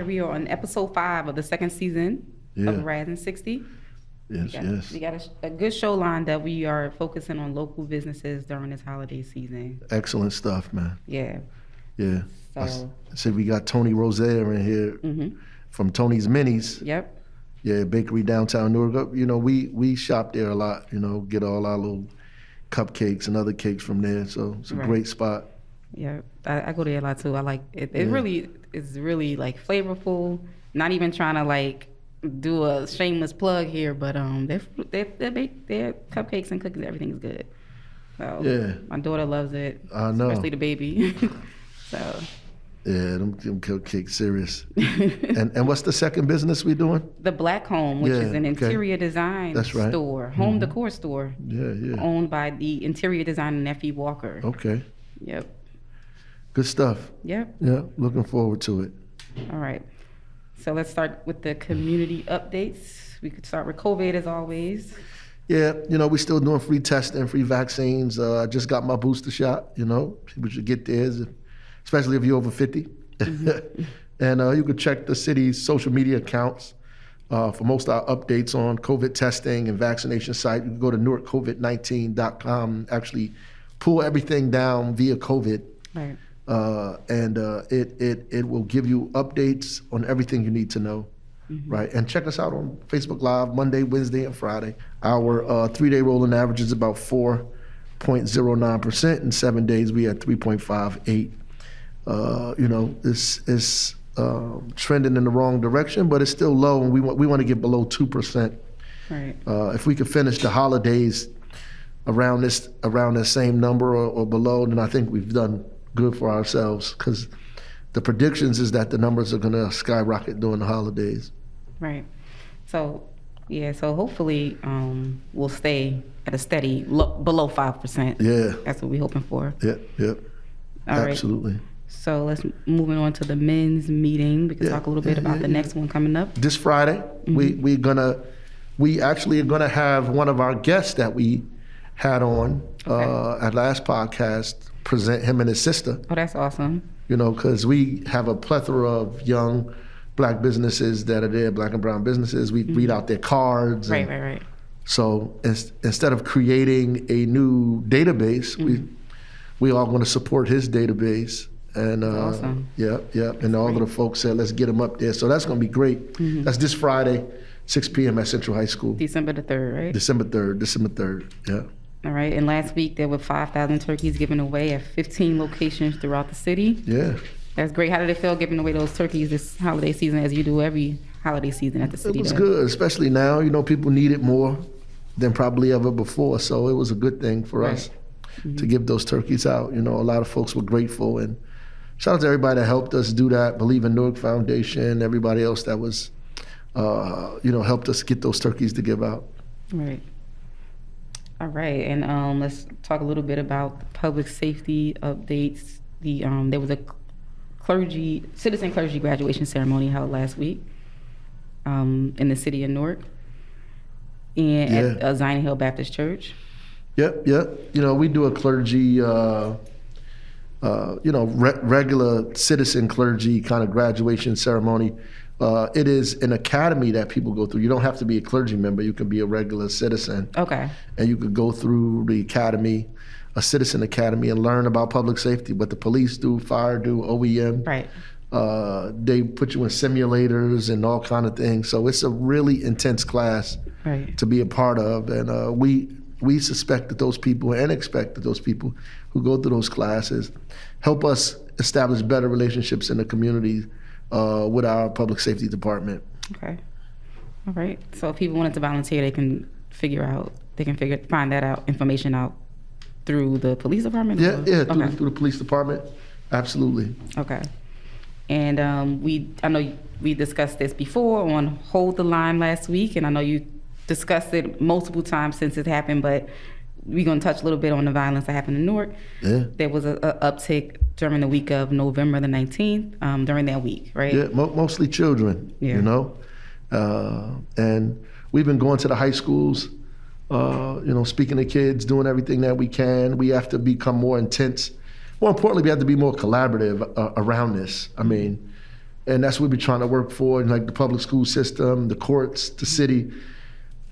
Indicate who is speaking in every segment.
Speaker 1: we are on episode 5 of the second season of Rising 60.
Speaker 2: Yes.
Speaker 1: We got a good show lined up. We are focusing on local businesses during this holiday season.
Speaker 2: Excellent stuff, man.
Speaker 1: Yeah.
Speaker 2: Yeah.
Speaker 1: So
Speaker 2: I said we got Tonnie Rozier in here from Tony's Minis.
Speaker 1: Yep.
Speaker 2: Yeah, bakery downtown Newark. You know, we shop there a lot, you know, get all our little cupcakes and other cakes from there. So it's a great spot.
Speaker 1: Yeah, I go there a lot too. I like it. It really is really like flavorful. Not even trying to like do a shameless plug here, but their cupcakes and cookies, everything is good. So my daughter loves it.
Speaker 2: I know,
Speaker 1: especially the baby. So.
Speaker 2: Yeah, them cupcakes serious. and what's the second business we doing?
Speaker 1: The Black Home, which is an interior design store, home decor store.
Speaker 2: Yeah.
Speaker 1: Owned by the interior designer Neffi Walker.
Speaker 2: Okay.
Speaker 1: Yep.
Speaker 2: Good stuff.
Speaker 1: Yep.
Speaker 2: Yeah, looking forward to it.
Speaker 1: All right. So let's start with the community updates. We could start with COVID as always.
Speaker 2: Yeah, you know, we're still doing free testing, free vaccines. I just got my booster shot, you know. People should get theirs, especially if you're over 50. And you can check the city's social media accounts for most of our updates on COVID testing and vaccination site. You can go to newarkcovid19.com and actually pull everything down via COVID.
Speaker 1: Right.
Speaker 2: And it will give you updates on everything you need to know. Right. And check us out on Facebook Live Monday, Wednesday, and Friday. Our 3-day rolling average is about 4.09%. In 7 days, we had 3.58. You know, this is trending in the wrong direction, but it's still low, and we want to get below 2%.
Speaker 1: Right.
Speaker 2: If we could finish the holidays around that same number or below, then I think we've done good for ourselves, because the predictions is that the numbers are going to skyrocket during the holidays.
Speaker 1: Right. So, so hopefully we'll stay at a steady below 5%.
Speaker 2: Yeah.
Speaker 1: That's what we're hoping for.
Speaker 2: Yep.
Speaker 1: All
Speaker 2: Absolutely.
Speaker 1: Right. So let's move on to the men's meeting. We can talk a little bit about the next one coming up.
Speaker 2: This Friday, we actually are gonna have one of our guests that we had on at last podcast present, him and his sister.
Speaker 1: Oh, that's awesome.
Speaker 2: You know, because we have a plethora of young Black businesses that are there, Black and brown businesses. We read out their cards.
Speaker 1: Right.
Speaker 2: So instead of creating a new database, we are going to support his database. And
Speaker 1: awesome.
Speaker 2: And all of the folks said, let's get him up there. So that's going to be great. That's this Friday, 6 p.m. at Central High School.
Speaker 1: December the 3rd, right?
Speaker 2: December 3rd, yeah.
Speaker 1: All right, and last week there were 5,000 turkeys given away at 15 locations throughout the city.
Speaker 2: Yeah.
Speaker 1: That's great. How did it feel giving away those turkeys this holiday season, as you do every holiday season at the city?
Speaker 2: It was good, especially now. You know, people need it more than probably ever before. So it was a good thing for us to give those turkeys out. You know, a lot of folks were grateful. And shout out to everybody that helped us do that. Believe in Newark Foundation, everybody else that was, helped us get those turkeys to give out.
Speaker 1: Right. All right, and let's talk a little bit about the public safety updates. There was a citizen clergy graduation ceremony held last week in the city of Newark and at Zion Hill Baptist Church. Yep.
Speaker 2: You know, we do a clergy, regular citizen clergy kind of graduation ceremony. It is an academy that people go through. You don't have to be a clergy member. You can be a regular citizen.
Speaker 1: Okay.
Speaker 2: And you could go through the academy, a citizen academy, and learn about public safety, what the police do, fire do, OEM.
Speaker 1: Right.
Speaker 2: They put you in simulators and all kind of things. So it's a really intense class to be a part of. And we suspect that those people and expect that those people who go through those classes help us establish better relationships in the community with our public safety department. Okay.
Speaker 1: All right. So if people wanted to volunteer, they can find that out, information out through the police department?
Speaker 2: Through the police department. Absolutely.
Speaker 1: Okay. And I know we discussed this before on Hold the Line last week, and I know you discussed it multiple times since it happened, but we're going to touch a little bit on the violence that happened in Newark.
Speaker 2: Yeah.
Speaker 1: There was an uptick during the week of November the 19th, during that week, right?
Speaker 2: Yeah, mostly children, you know. And we've been going to the high schools, speaking to kids, doing everything that we can. We have to become more intense. More importantly, we have to be more collaborative around this. I mean, And that's what we're trying to work for, and like the public school system, the courts, the city.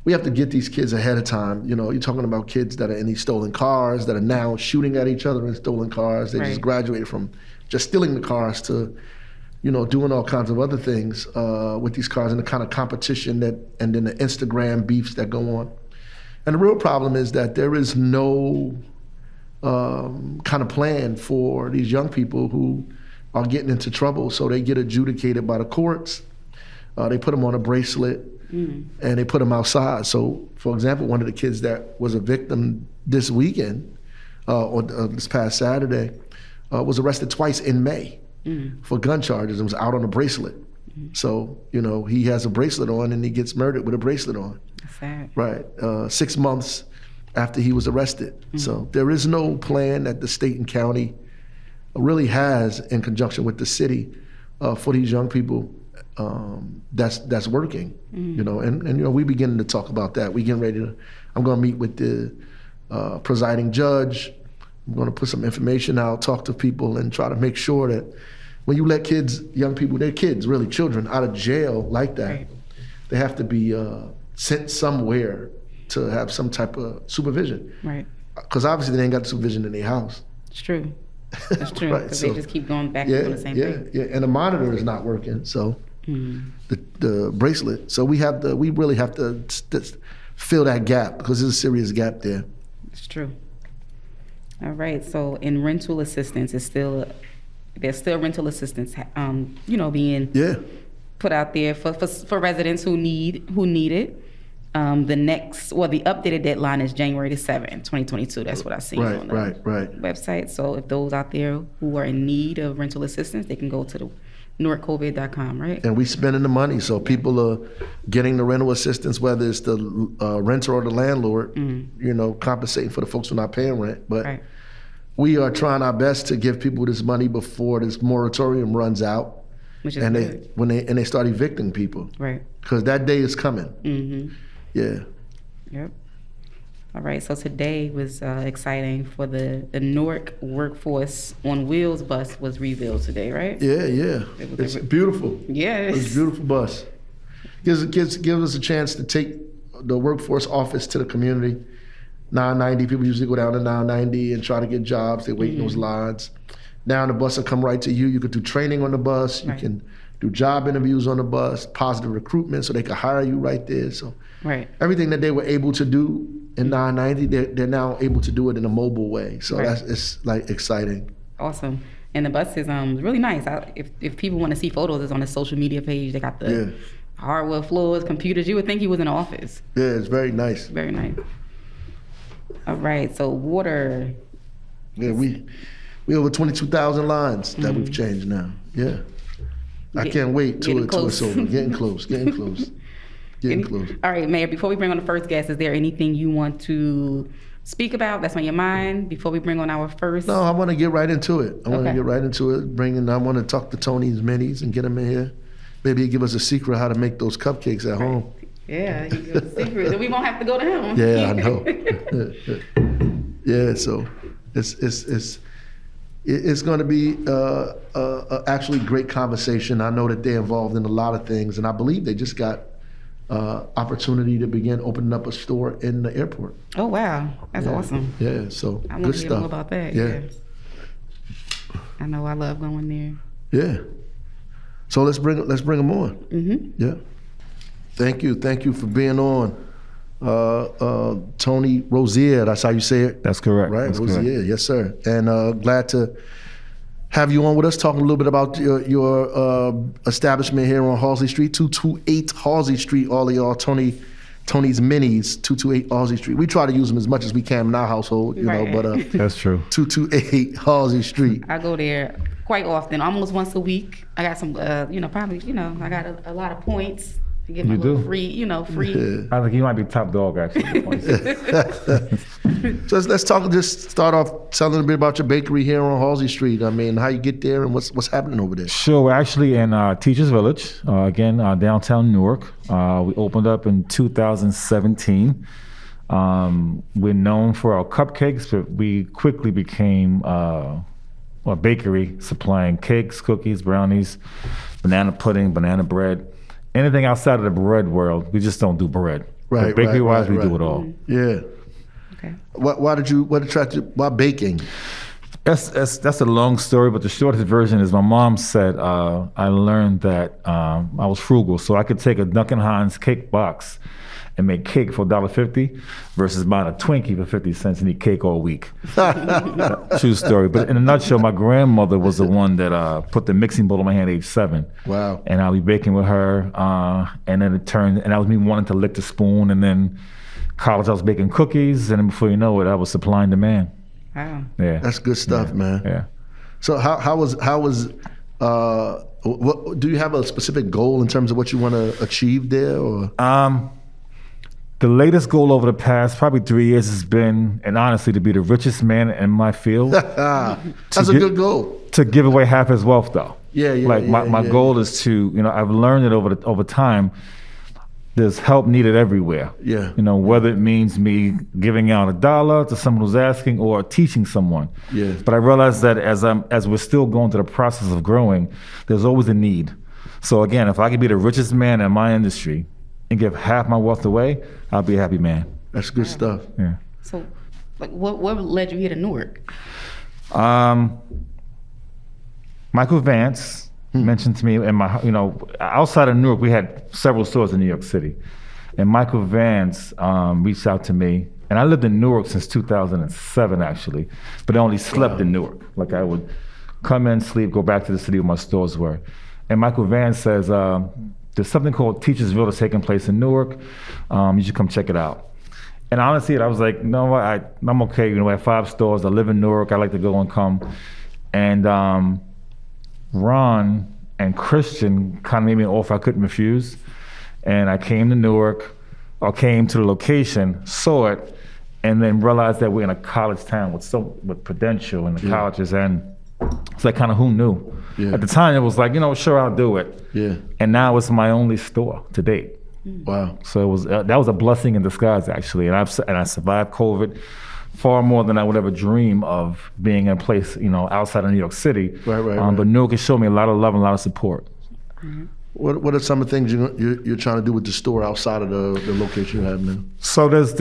Speaker 2: We have to get these kids ahead of time. You're talking about kids that are in these stolen cars, that are now shooting at each other in stolen cars. They just graduated from just stealing the cars to, doing all kinds of other things with these cars, and the kind of competition and then the Instagram beefs that go on. And the real problem is that there is no kind of plan for these young people who are getting into trouble, so they get adjudicated by the courts. They put them on a bracelet, and they put them outside. So, for example, one of the kids that was a victim this weekend, or this past Saturday, was arrested twice in May for gun charges and was out on a bracelet. So, he has a bracelet on and he gets murdered with a bracelet on.
Speaker 1: That's sad.
Speaker 2: Right. 6 months after he was arrested. So there is no plan that the state and county really has in conjunction with the city for these young people that's working. And we beginning to talk about that. We getting ready to. I'm going to meet with the presiding judge. I'm going to put some information out, talk to people, and try to make sure that when you let young people, they're kids, really children, out of jail like that, they have to be sent somewhere to have some type of supervision. Right. Because obviously they ain't got the supervision in their house.
Speaker 1: It's true. That's true.
Speaker 2: Right,
Speaker 1: Because they just keep going back and doing the same thing.
Speaker 2: Yeah, and the monitor is not working, so the bracelet. So we really have to fill that gap, because there's a serious gap there.
Speaker 1: It's true. All right. So in rental assistance, there's still rental assistance, being put out there for residents who need it. The updated deadline is January the 7th, 2022. That's what I see on the website. So if those out there who are in need of rental assistance, they can go to the newarkcovid.com, right?
Speaker 2: And we spending the money, so people are getting the rental assistance, whether it's the renter or the landlord, compensating for the folks who are not paying rent. But we are trying our best to give people this money before this moratorium runs out.
Speaker 1: Which is
Speaker 2: good. They start evicting people. Right. Because that day is coming. Mm-hmm. Yeah.
Speaker 1: Yep. All right. So today was exciting for the Newark Workforce on Wheels bus was revealed today, right?
Speaker 2: Yeah. It's beautiful.
Speaker 1: Yes.
Speaker 2: It's a beautiful bus. Gives us a chance to take the workforce office to the community. 990, people usually go down to 990 and try to get jobs. They wait in those lines. Now the bus will come right to you. You could do training on the bus. You can do job interviews on the bus, positive recruitment, so they can hire you right there. So everything that they were able to do in 990, they're now able to do it in a mobile way. So it's like exciting.
Speaker 1: Awesome. And the bus is really nice. If people want to see photos, it's on the social media page. They got the hardwood floors, computers. You would think he was in an office.
Speaker 2: Yeah, it's very nice.
Speaker 1: Very nice. All right, so water.
Speaker 2: Yeah, we over 22,000 lines that we've changed now. Yeah. I can't wait till it's over. Getting close. All right, Mayor, before we bring on the first guest, is there anything you want to speak about that's on your mind before we bring on our first? No, I want to get right into it. I want to talk to Tonnie's Minis and get them in here. Maybe he'll give us a secret how to make those cupcakes at home.
Speaker 1: Yeah, he gives us a secret. Then we won't have to go to him.
Speaker 2: Yeah, I know. Yeah, so it's going to be actually great conversation. I know that they're involved in a lot of things, and I believe they just got opportunity to begin opening up a store in the airport.
Speaker 1: Oh wow, that's awesome.
Speaker 2: Yeah, so
Speaker 1: I want to hear more about that. Yeah, I know I love going there.
Speaker 2: Yeah, so let's bring them on. Mm-hmm. Yeah, thank you for being on. Tonnie Rozier, that's how you say it?
Speaker 3: That's correct.
Speaker 2: Right,
Speaker 3: that's
Speaker 2: Rozier,
Speaker 3: correct.
Speaker 2: Yes sir. And glad to have you on with us, talking a little bit about your establishment here on Halsey Street, 228 Halsey Street, all of y'all, Tonnie's Minis, 228 Halsey Street. We try to use them as much as we can in our household, you know, but
Speaker 3: that's true.
Speaker 2: 228 Halsey Street.
Speaker 1: I go there quite often, almost once a week. I got some, I got a lot of points. To get my little free.
Speaker 3: Yeah. I think you might be top dog, actually.
Speaker 2: So let's start off telling a bit about your bakery here on Halsey Street. I mean, how you get there and what's happening over there.
Speaker 3: Sure, we're actually in Teachers Village, downtown Newark. We opened up in 2017. We're known for our cupcakes, but we quickly became a bakery supplying cakes, cookies, brownies, banana pudding, banana bread. Anything outside of the bread world, we just don't do bread.
Speaker 2: Right,
Speaker 3: But bakery-wise,
Speaker 2: right,
Speaker 3: we do it all.
Speaker 2: Yeah.
Speaker 1: Okay.
Speaker 2: What attracted you? Why baking?
Speaker 3: That's a long story, but the shortest version is my mom said I learned that I was frugal, so I could take a Duncan Hines cake box and make cake for $1.50 versus buying a Twinkie for 50 cents and eat cake all week. True story. But in a nutshell, my grandmother was the one that put the mixing bowl in my hand at age 7.
Speaker 2: Wow.
Speaker 3: And I'll be baking with her, and then it turned, and that was me wanting to lick the spoon, and then college I was baking cookies, and then before you know it, I was supply and demand.
Speaker 1: Wow.
Speaker 3: Yeah.
Speaker 2: That's good stuff, man.
Speaker 3: Yeah.
Speaker 2: So how was what, do you have a specific goal in terms of what you want to achieve there, or?
Speaker 3: The latest goal over the past probably 3 years has been, and honestly, to be the richest man in my field.
Speaker 2: That's a good goal.
Speaker 3: To give away half his wealth, though.
Speaker 2: Yeah.
Speaker 3: Like my goal is to, I've learned it over time. There's help needed everywhere.
Speaker 2: Yeah.
Speaker 3: Whether it means me giving out $1 to someone who's asking or teaching someone.
Speaker 2: Yeah.
Speaker 3: But I realize that as we're still going through the process of growing, there's always a need. So again, if I could be the richest man in my industry and give half my wealth away, I'll be a happy man.
Speaker 2: That's good stuff.
Speaker 3: Yeah.
Speaker 1: So, like, what led you here to Newark?
Speaker 3: Michael Vance mentioned to me, and outside of Newark, we had several stores in New York City, and Michael Vance reached out to me, and I lived in Newark since 2007 actually, but I only slept in Newark. Like I would come in, sleep, go back to the city where my stores were, and Michael Vance says, there's something called Teachersville that's taking place in Newark. You should come check it out. And honestly, I was like, no, I'm okay. I have 5 stores. I live in Newark. I like to go and come. And Ron and Christian kind of made me an offer I couldn't refuse. And I came to Newark, or came to the location, saw it, and then realized that we're in a college town with Prudential and the colleges, and it's like kind of who knew.
Speaker 2: Yeah.
Speaker 3: At the time, it was like, sure, I'll do it.
Speaker 2: Yeah.
Speaker 3: And now it's my only store to date.
Speaker 2: Wow.
Speaker 3: So it was that was a blessing in disguise, actually. And I survived COVID far more than I would ever dream of being in a place, outside of New York City.
Speaker 2: Right.
Speaker 3: But Newark has shown me a lot of love and a lot of support.
Speaker 2: What are some of the things you're trying to do with the store outside of the location you have now?
Speaker 3: So there's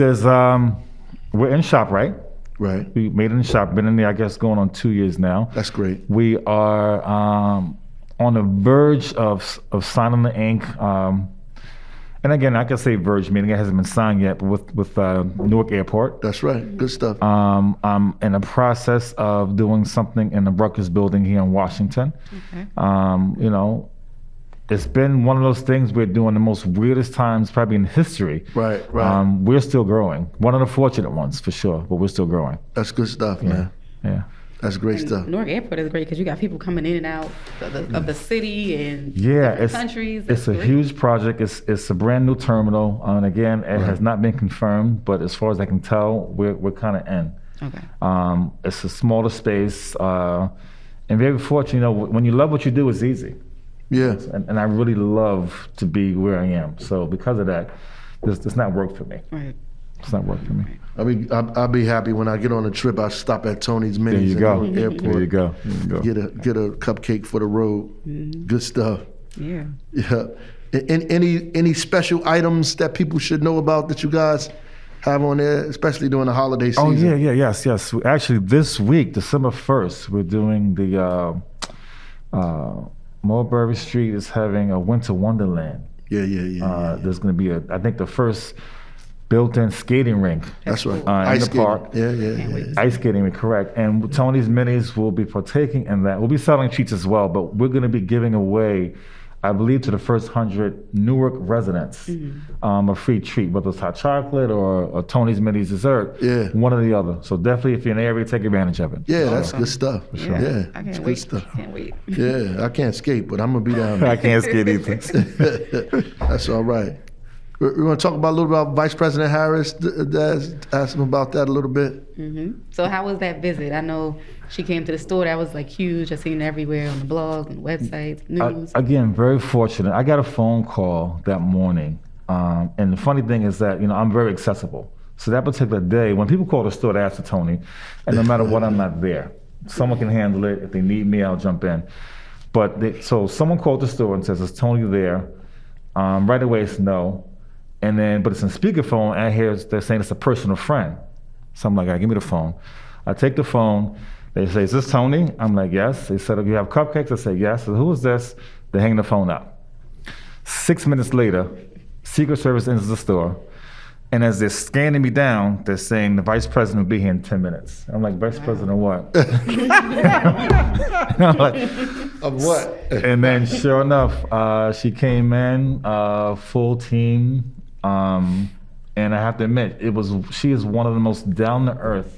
Speaker 3: we're in ShopRite.
Speaker 2: Right.
Speaker 3: We made it in shop. Been in there, I guess, going on 2 years now.
Speaker 2: That's great.
Speaker 3: We are on the verge of signing the ink. And again, I can say verge, meaning it hasn't been signed yet, but with Newark Airport.
Speaker 2: That's right. Good stuff.
Speaker 3: I'm in the process of doing something in the Rutgers building here in Washington. Okay. It's been one of those things we're doing the most weirdest times probably in history.
Speaker 2: Right.
Speaker 3: We're still growing. One of the fortunate ones, for sure, but we're still growing.
Speaker 2: That's good stuff, man.
Speaker 3: Yeah.
Speaker 2: That's great stuff.
Speaker 1: Newark Airport is great because you got people coming in and out of the city and
Speaker 3: different
Speaker 1: countries.
Speaker 3: It's a huge project. It's a brand new terminal, and again, it has not been confirmed. But as far as I can tell, we're kind of in.
Speaker 1: Okay.
Speaker 3: It's a smaller space, and very fortunate. When you love what you do, it's easy.
Speaker 2: Yeah.
Speaker 3: And I really love to be where I am. So because of that, it's not work for me.
Speaker 1: Right.
Speaker 3: It's not work for me.
Speaker 2: I'll be happy when I get on a trip. I stop at Tony's Minis
Speaker 3: There you go.
Speaker 2: in Newark Airport.
Speaker 3: There you go.
Speaker 2: Get a cupcake for the road. Good stuff.
Speaker 1: Yeah.
Speaker 2: Yeah. Any special items that people should know about that you guys have on there, especially during the holiday season?
Speaker 3: Oh yeah, yes. Actually, this week, December 1st, we're doing the Mulberry Street is having a Winter Wonderland.
Speaker 2: Yeah.
Speaker 3: There's going to be I think the first built-in skating rink.
Speaker 2: That's right.
Speaker 3: In the park.
Speaker 2: Yeah.
Speaker 3: Ice skating rink, correct. And Tony's Minis will be partaking in that. We'll be selling treats as well, but we're going to be giving away, I believe, to the first 100 Newark residents a free treat, whether it's hot chocolate or Tony's Minis dessert.
Speaker 2: Yeah.
Speaker 3: One or the other. So definitely, if you're in the area, take advantage of it.
Speaker 2: Yeah, that's good stuff.
Speaker 1: Yeah.
Speaker 2: Yeah,
Speaker 1: I
Speaker 2: it's
Speaker 1: can't
Speaker 2: good
Speaker 1: wait.
Speaker 2: stuff.
Speaker 1: Can't wait.
Speaker 2: Yeah, I can't skate, but I'm gonna be down there.
Speaker 3: I can't skate either.
Speaker 2: That's all right. We want to talk about a little about Vice President Harris. Ask him about that a little bit.
Speaker 1: So how was that visit? I know she came to the store. That was like huge. I seen it everywhere on the blogs and websites, news.
Speaker 3: Again, very fortunate. I got a phone call that morning. And the funny thing is that, I'm very accessible. So that particular day, when people call the store to ask for Tony, and no matter what, I'm not there. Someone can handle it. If they need me, I'll jump in. But so someone called the store and says, "Is Tony there?" Right away, it's no. And then, but it's in speakerphone, and I hear they're saying it's a personal friend. So I'm like, all right, give me the phone. I take the phone. They say, "Is this Tony?" I'm like, "Yes." They said, "Do you have cupcakes?" I say, "Yes." I said, "Who is this?" They hang the phone up. 6 minutes later, Secret Service enters the store. And as they're scanning me down, they're saying the vice president will be here in 10 minutes. I'm like, vice president of what? I'm like,
Speaker 2: Of what?
Speaker 3: and then sure enough, she came in, full team. And I have to admit, she is one of the most down to earth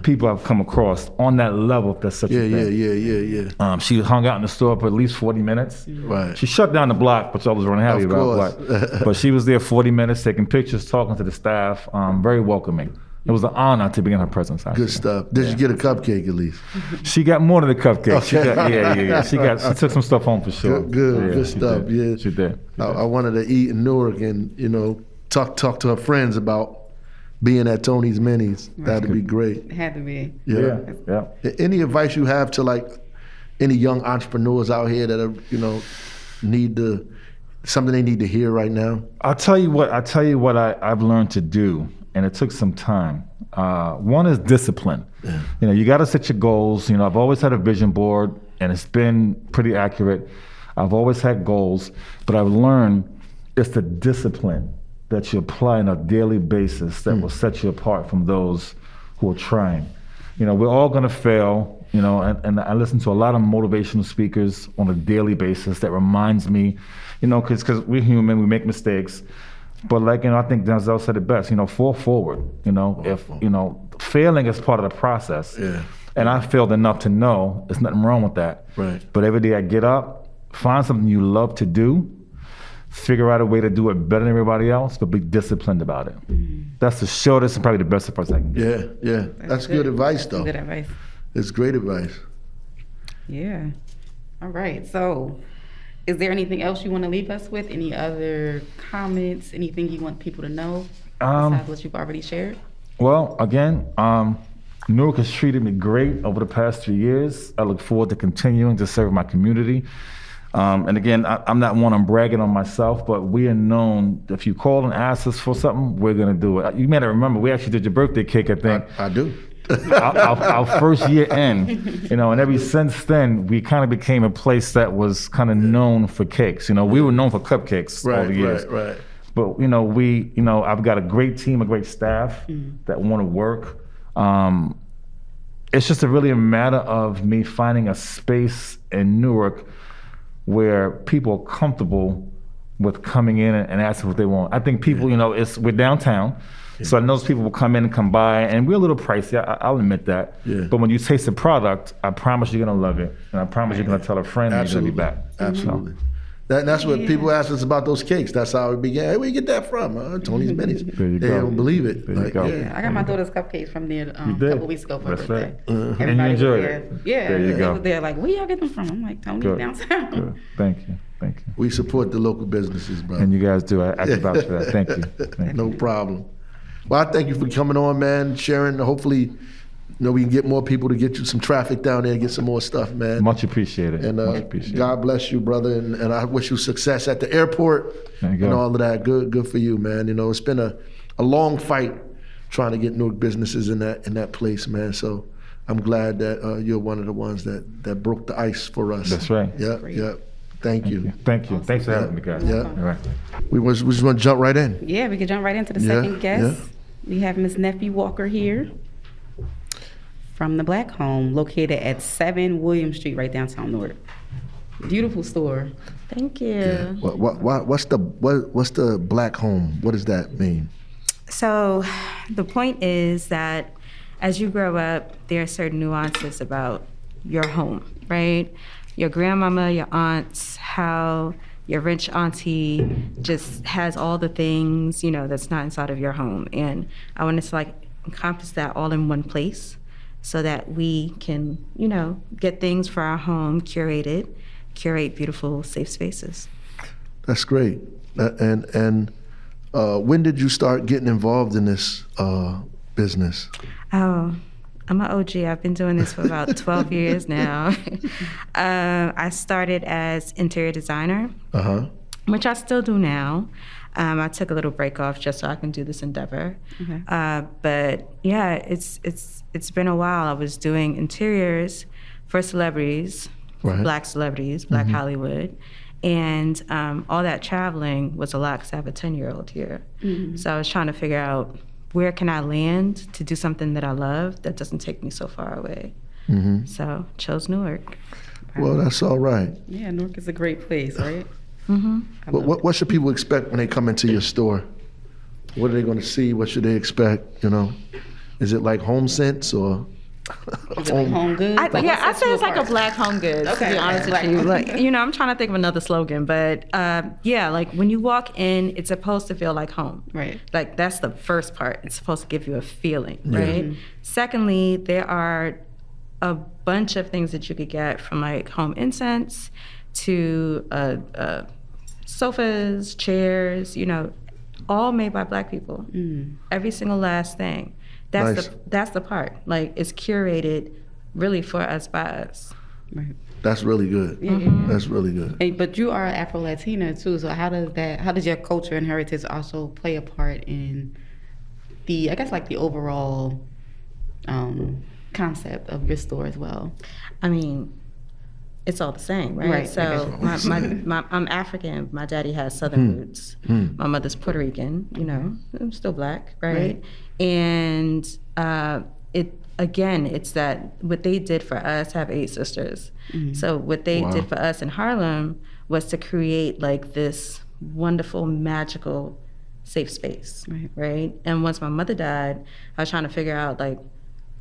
Speaker 3: people I've come across on that level. If that's such a thing.
Speaker 2: Yeah.
Speaker 3: She hung out in the store for at least 40 minutes.
Speaker 2: Right.
Speaker 3: She shut down the block, which I was running happy
Speaker 2: Of
Speaker 3: about.
Speaker 2: course.
Speaker 3: But she was there 40 minutes, taking pictures, talking to the staff. Very welcoming. It was an honor to be in her presence. Actually.
Speaker 2: Good stuff. Did you get a cupcake at least?
Speaker 3: She got more than the cupcake.
Speaker 2: Okay.
Speaker 3: She took some stuff home for sure.
Speaker 2: Good
Speaker 3: she
Speaker 2: stuff.
Speaker 3: Did.
Speaker 2: Yeah.
Speaker 3: She did.
Speaker 2: I wanted to eat in Newark and talk to her friends about being at Tony's Minis. That'd be great.
Speaker 1: It had to be.
Speaker 3: Yeah.
Speaker 2: Any advice you have to like any young entrepreneurs out here that are need something they need to hear right now?
Speaker 3: I'll tell you what I've learned to do, and it took some time. One is discipline. Yeah. You got to set your goals. I've always had a vision board, and it's been pretty accurate. I've always had goals, but I've learned it's the discipline that you apply on a daily basis that will set you apart from those who are trying. We're all gonna fail, and I listen to a lot of motivational speakers on a daily basis that reminds me, because we're human, we make mistakes. But I think Denzel said it best, fall forward, if, failing is part of the process.
Speaker 2: Yeah.
Speaker 3: And I failed enough to know there's nothing wrong with that.
Speaker 2: Right.
Speaker 3: But every day I get up, find something you love to do, figure out a way to do it better than everybody else, but be disciplined about it. That's the shortest and probably the best advice I can give.
Speaker 2: Yeah. That's good advice, though.
Speaker 1: Good advice.
Speaker 2: It's great advice.
Speaker 1: Yeah. All right. So, is there anything else you want to leave us with? Any other comments? Anything you want people to know besides what you've already shared?
Speaker 3: Well, again, Newark has treated me great over the past 3 years. I look forward to continuing to serve my community. And again, I'm not one, I'm bragging on myself, but we are known, if you call and ask us for something, we're going to do it. You may not remember, we actually did your birthday cake, I think.
Speaker 2: I do.
Speaker 3: our first year in, and ever since then, we kind of became a place that was kind of known for cakes. We were known for cupcakes all the years.
Speaker 2: Right.
Speaker 3: But, I've got a great team, a great staff that want to work. It's just really a matter of me finding a space in Newark where people are comfortable with coming in and asking what they want. I think people, we're downtown, so I know people will come in and come by, and we're a little pricey, I'll admit that.
Speaker 2: Yeah.
Speaker 3: But when you taste the product, I promise you're gonna love it, and I promise you're gonna tell a friend and you're gonna be back.
Speaker 2: Absolutely. That's what people ask us about those cakes. That's how it began. Hey, where you get that from? Tony's Minis.
Speaker 3: There you
Speaker 2: They
Speaker 3: go.
Speaker 2: don't believe it.
Speaker 3: There you go.
Speaker 1: Yeah, I got my daughter's cupcakes from there a
Speaker 3: did.
Speaker 1: couple weeks ago for her
Speaker 3: That's
Speaker 1: birthday.
Speaker 3: right.
Speaker 1: Everybody
Speaker 3: And you
Speaker 1: was
Speaker 3: enjoyed
Speaker 1: there.
Speaker 3: it.
Speaker 1: Yeah,
Speaker 3: There you
Speaker 1: they
Speaker 3: go.
Speaker 1: was there like, where y'all get them from? I'm like, Tony's
Speaker 3: Good.
Speaker 1: downtown.
Speaker 3: Good. Thank you.
Speaker 2: We support the local businesses, bro.
Speaker 3: And you guys do. I can vouch for that. Thank you. Thank you.
Speaker 2: No problem. Well, I thank you for coming on, man, sharing. Hopefully, we can get more people to get you some traffic down there and get some more stuff, man.
Speaker 3: Much appreciated.
Speaker 2: And
Speaker 3: Much appreciated.
Speaker 2: God bless you, brother. And I wish you success at the airport
Speaker 3: There you
Speaker 2: and
Speaker 3: go.
Speaker 2: all of that. Good for you, man. It's been a long fight trying to get Newark businesses in that place, man. So I'm glad that you're one of the ones that broke the ice for us.
Speaker 3: That's right.
Speaker 2: Yeah. Thank you.
Speaker 3: Thank you. Thanks for having me, guys.
Speaker 2: Yeah.
Speaker 3: All right.
Speaker 2: We just want to jump right in.
Speaker 1: Yeah, we could jump right into the
Speaker 2: Yeah,
Speaker 1: second guest.
Speaker 2: yeah.
Speaker 1: We have Miss Neffi Walker here from the Black Home, located at 7 William Street, right downtown Newark. Beautiful store.
Speaker 4: Thank you.
Speaker 2: Yeah. What's the Black Home? What does that mean?
Speaker 4: So the point is that as you grow up, there are certain nuances about your home, right? Your grandmama, your aunts, how your rich auntie just has all the things, that's not inside of your home. And I wanted to encompass that all in one place so that we can, get things for our home curate beautiful, safe spaces.
Speaker 2: That's great. And when did you start getting involved in this business?
Speaker 4: Oh, I'm an OG. I've been doing this for about 12 years now. I started as interior designer, which I still do now. I took a little break off just so I can do this endeavor.
Speaker 1: Okay.
Speaker 4: But yeah, it's been a while. I was doing interiors for celebrities,
Speaker 2: Right.
Speaker 4: Black celebrities, Black Hollywood. And all that traveling was a lot because I have a 10-year-old here. So I was trying to figure out where can I land to do something that I love that doesn't take me so far away. So chose Newark.
Speaker 2: Well, that's all right.
Speaker 1: Yeah, Newark is a great place, right?
Speaker 2: What should people expect when they come into your store? What are they going to see? What should they expect? You know, is it like Home Sense or
Speaker 1: Home Goods?
Speaker 4: I'd say it's like a Black Home Goods, to be honest with you. Like, I'm trying to think of another slogan, but like when you walk in, it's supposed to feel like home.
Speaker 1: Right.
Speaker 4: Like that's the first part. It's supposed to give you a feeling, right? Secondly, there are a bunch of things that you could get from like home incense to sofas, chairs, all made by Black people. Every single last thing. That's the part. Like it's curated really for us by us.
Speaker 1: Right.
Speaker 2: That's really good. That's really good.
Speaker 1: Hey, but you are Afro-Latina too, so how does your culture and heritage also play a part in the overall concept of your store as well?
Speaker 4: I mean, it's all the same, right?
Speaker 1: Right.
Speaker 4: So I'm African. My daddy has Southern roots. My mother's Puerto Rican. I'm still Black, right? And it's that what they did for us. I have 8 sisters. So what they did for us in Harlem was to create like this wonderful, magical, safe space, right? And once my mother died, I was trying to figure out like,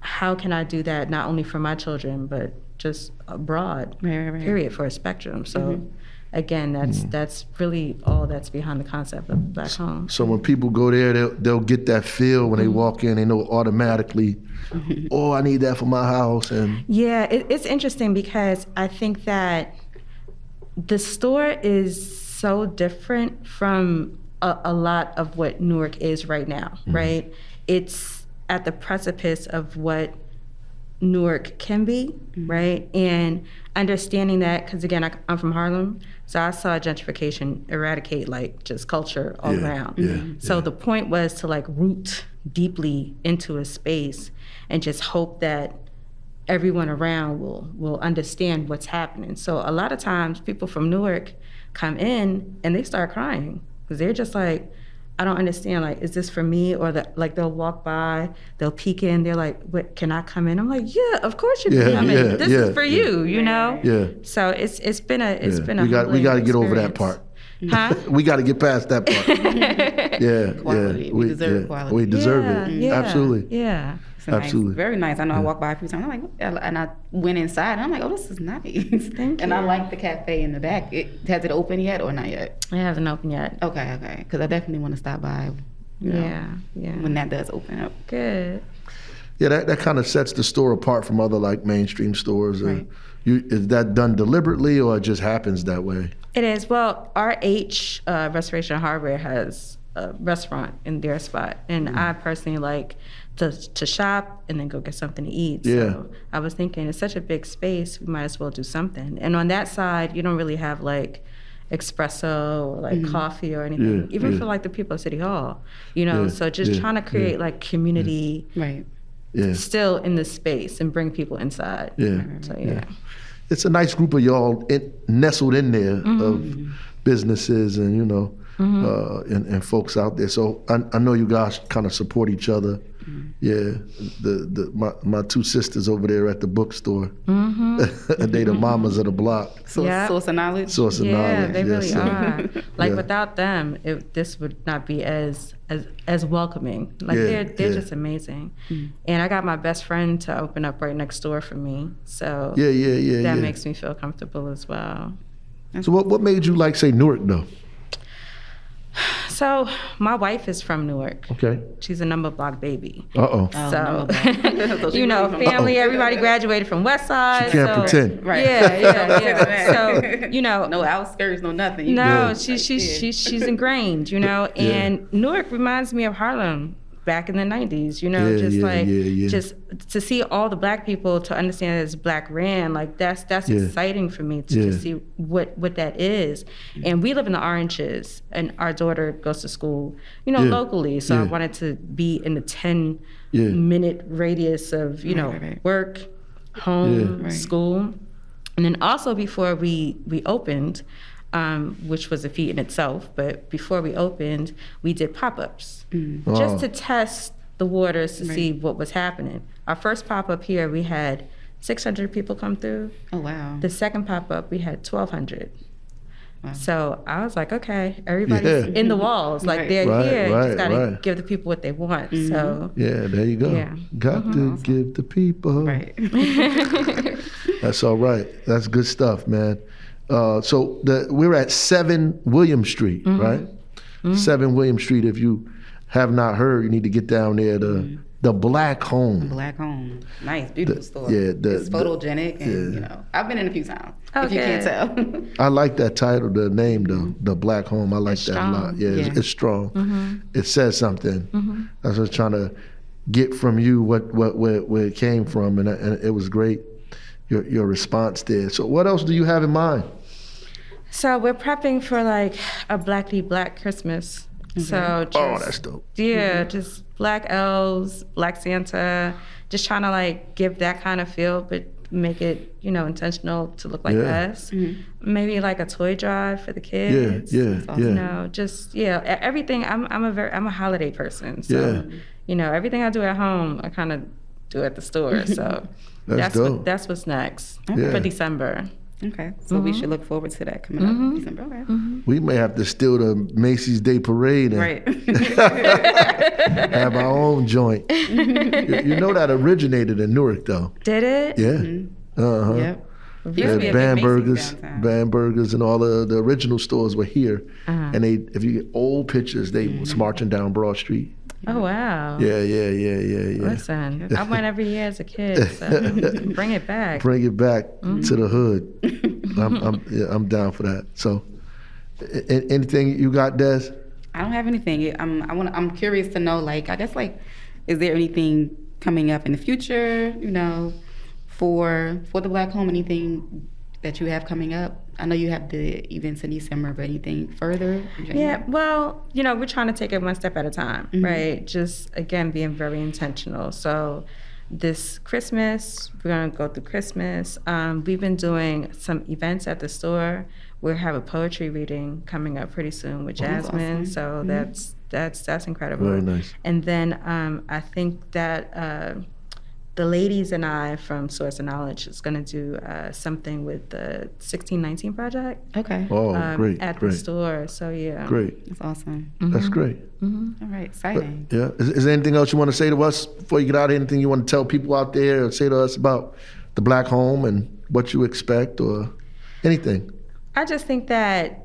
Speaker 4: how can I do that not only for my children but just abroad, period, for a spectrum. So again, that's really all that's behind the concept of Black home.
Speaker 2: So when people go there, they'll get that feel when they walk in. They know automatically, oh, I need that for my house. And
Speaker 4: yeah, it's interesting because I think that the store is so different from a lot of what Newark is right now, right? It's at the precipice of what Newark can be, right? And understanding that, because again, I'm from Harlem, so I saw gentrification eradicate like just culture all around. So the point was to like root deeply into a space and just hope that everyone around will understand what's happening. So a lot of times people from Newark come in and they start crying because they're just like, I don't understand, like, is this for me? Or they'll walk by, they'll peek in, they're like, what, can I come in? I'm like, yeah, of course you can come in. This is for you, you know?
Speaker 2: Yeah.
Speaker 4: So it's been a
Speaker 2: we got to get over that part.
Speaker 4: Huh?
Speaker 2: We got to get past that part.
Speaker 1: Quality. We deserve quality.
Speaker 2: We deserve it. Absolutely.
Speaker 4: Yeah.
Speaker 2: Absolutely.
Speaker 1: Nice, very nice. I know I walked by a few times. I'm like, and I went inside. And I'm like, oh, this is nice.
Speaker 4: Thank you.
Speaker 1: And I like the cafe in the back. Has it opened yet or not yet?
Speaker 4: It hasn't opened yet.
Speaker 1: Okay. Because I definitely want to stop by.
Speaker 4: Yeah.
Speaker 1: When that does open up.
Speaker 4: Good.
Speaker 2: Yeah, that kind of sets the store apart from other like mainstream stores.
Speaker 1: Right.
Speaker 2: Is that done deliberately or it just happens that way?
Speaker 4: It is. Well, RH Restoration Hardware has a restaurant in their spot, and I personally like to shop and then go get something to eat.
Speaker 2: Yeah.
Speaker 4: So I was thinking it's such a big space, we might as well do something. And on that side, you don't really have like espresso or like coffee or anything, even for like the people at City Hall, so just trying to create like community still in the space and bring people inside. So
Speaker 2: it's a nice group of y'all nestled in there of businesses and and folks out there. So I know you guys kind of support each other. Yeah, my 2 sisters over there at the bookstore. They the mamas of the block.
Speaker 1: Source of knowledge.
Speaker 2: Source of knowledge.
Speaker 4: Yeah, they really are. Like
Speaker 2: Yeah.
Speaker 4: without them, this would not be as welcoming. Like they're just amazing. And I got my best friend to open up right next door for me. So that makes me feel comfortable as well.
Speaker 2: So what made you like say Newark though?
Speaker 4: So my wife is from Newark.
Speaker 2: Okay.
Speaker 4: She's a number block baby.
Speaker 2: Uh-oh.
Speaker 4: So, family, everybody graduated from West Side.
Speaker 2: She can't pretend.
Speaker 1: Right.
Speaker 4: Yeah. So,
Speaker 1: no outskirts, no nothing.
Speaker 4: She's ingrained, and Newark reminds me of Harlem back in the 90s, you know, just to see all the Black people, to understand it's Black ran, like that's exciting for me to just see what that is. And we live in the Oranges, and our daughter goes to school, you know, locally. So I wanted to be in the 10-minute radius of, you know, work, home, school. And then also before we opened, which was a feat in itself, but before we opened, we did pop-ups just to test the waters to see what was happening. Our first pop-up here, we had 600 people come through.
Speaker 1: Oh, wow.
Speaker 4: The second pop-up, we had 1,200. Wow. So I was like, okay, everybody's in the walls. Like, they're here. Just got to give the people what they want. So
Speaker 2: yeah, there you go.
Speaker 4: Yeah.
Speaker 2: Got to give the people.
Speaker 1: Right.
Speaker 2: That's all right. That's good stuff, man. So we're at 7 William Street, right? 7 William Street. If you have not heard, you need to get down there. The Black Home.
Speaker 1: Black Home. Nice, beautiful store.
Speaker 2: Yeah,
Speaker 1: it's photogenic, and you know, I've been in a few times. If you can't tell.
Speaker 2: I like that title, the name, though. The Black Home. I like that a lot. Yeah, it's strong. It says something. I was trying to get from you where it came from, and it was great. Your response there. So what else do you have in mind?
Speaker 4: So we're prepping for like a Blackly Black Christmas. So just,
Speaker 2: that's dope.
Speaker 4: Yeah, just Black elves, Black Santa, just trying to like give that kind of feel, but make it, you know, intentional to look like us. Maybe like a toy drive for the kids. You know, just everything. I'm a holiday person. So you know, everything I do at home, I kind of do at the store. So that's what's next for December.
Speaker 1: Okay, so we should look forward to that coming up in December. Okay.
Speaker 2: We may have to steal the Macy's Day Parade and have our own joint. You know that originated in Newark, though.
Speaker 4: Did it?
Speaker 2: Yeah.
Speaker 1: Yep.
Speaker 2: Yeah, Band Burgers, and all the original stores were here. And if you get old pictures, they was marching down Broad Street.
Speaker 4: Oh, wow.
Speaker 2: Yeah.
Speaker 4: Listen, I went every year as a kid, so bring it back.
Speaker 2: Bring it back to the hood. I'm down for that. So, anything you got, Des?
Speaker 1: I don't have anything. I'm curious to know, like, I guess, like, is there anything coming up in the future, you know, for the Black Home? Anything that you have coming up? I know you have the events in December, but anything further?
Speaker 4: Yeah, well, you know, we're trying to take it one step at a time, right? Just, again, being very intentional. So this Christmas, we're going to go through Christmas. We've been doing some events at the store. We'll have a poetry reading coming up pretty soon with Jasmine. Awesome. So that's incredible.
Speaker 2: Very nice.
Speaker 4: And then I think that the ladies and I from Source of Knowledge is going to do something with the 1619 Project.
Speaker 1: Okay.
Speaker 2: Oh, great.
Speaker 4: At the store. So, yeah.
Speaker 2: Great.
Speaker 1: That's awesome.
Speaker 2: That's great.
Speaker 1: All right. Exciting.
Speaker 2: Yeah. Is there anything else you want to say to us before you get out? Anything you want to tell people out there or say to us about the Black Home and what you expect or anything?
Speaker 4: I just think that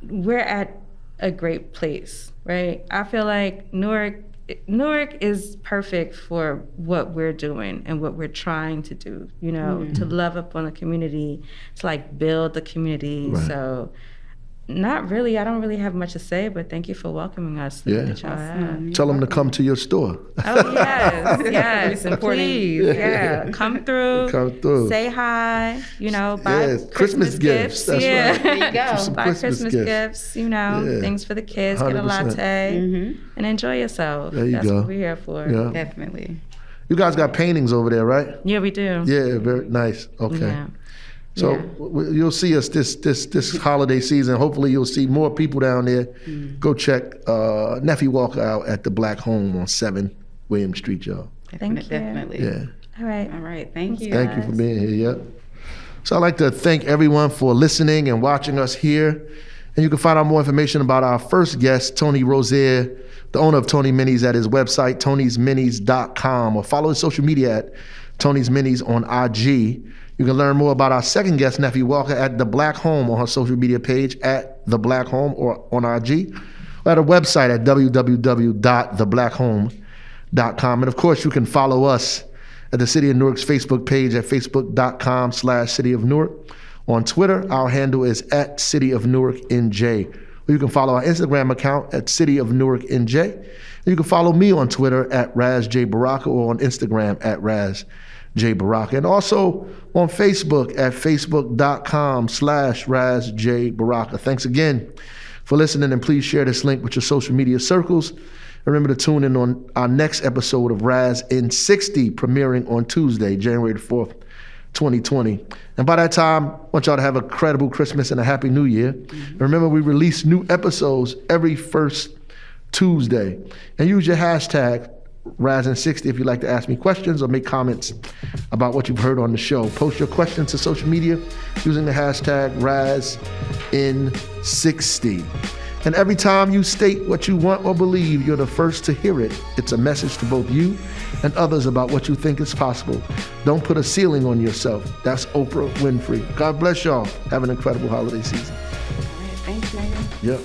Speaker 4: we're at a great place, right? I feel like Newark is perfect for what we're doing and what we're trying to do, you know, to love up on the community, to like build the community. Right. So not really, I don't really have much to say, but thank you for welcoming us.
Speaker 2: Yeah. Tell them to come to your store.
Speaker 4: Oh, yes, and please, come through. Say hi, you know, buy Christmas gifts.
Speaker 2: That's right.
Speaker 1: There you go.
Speaker 4: Buy Christmas gifts, you know, things for the kids, 100%. Get a latte, and enjoy yourself.
Speaker 2: There you
Speaker 4: That's
Speaker 2: go.
Speaker 4: what we're here for.
Speaker 2: Yeah.
Speaker 1: Definitely.
Speaker 2: You guys got paintings over there, right?
Speaker 4: Yeah, we do.
Speaker 2: Yeah, very nice. Okay.
Speaker 4: Yeah.
Speaker 2: So you'll see us this holiday season. Hopefully you'll see more people down there. Go check Neffi Walker out at the Black Home on 7 William Street, y'all.
Speaker 4: Thank you.
Speaker 1: Definitely.
Speaker 2: Yeah.
Speaker 4: All
Speaker 1: right. Thank you.
Speaker 2: Thank you for being here. Yep. So I'd like to thank everyone for listening and watching us here. And you can find out more information about our first guest, Tonnie Rozier, the owner of Tony Minis, at his website, tonysminis.com, or follow his social media at Tony's Minis on IG. You can learn more about our second guest, Neffi Walker, at The Black Home on her social media page at The Black Home or on IG, or at our website at www.thebblackhome.com. And of course, you can follow us at the City of Newark's Facebook page at facebook.com/City of Newark. On Twitter, our handle is at City of Newark NJ. or you can follow our Instagram account at City of Newark NJ. And you can follow me on Twitter at RazJBaraka or on Instagram at RazJBaraka. And also on Facebook at facebook.com/RazJBaraka. Thanks again for listening, and please share this link with your social media circles. Remember to tune in on our next episode of Raz in 60, premiering on Tuesday, January the 4th, 2020. And by that time, I want y'all to have a incredible Christmas and a Happy New Year. And remember, we release new episodes every first Tuesday. And use your hashtag Raz in 60 if you'd like to ask me questions or make comments about what you've heard on the show. Post your questions to social media using the hashtag Raz in 60. And every time you state what you want or believe, you're the first to hear it. It's a message to both you and others about what you think is possible. Don't put a ceiling on yourself. That's Oprah Winfrey. God bless y'all. Have an incredible holiday season.
Speaker 1: All right, thanks, Megan.
Speaker 2: Yep.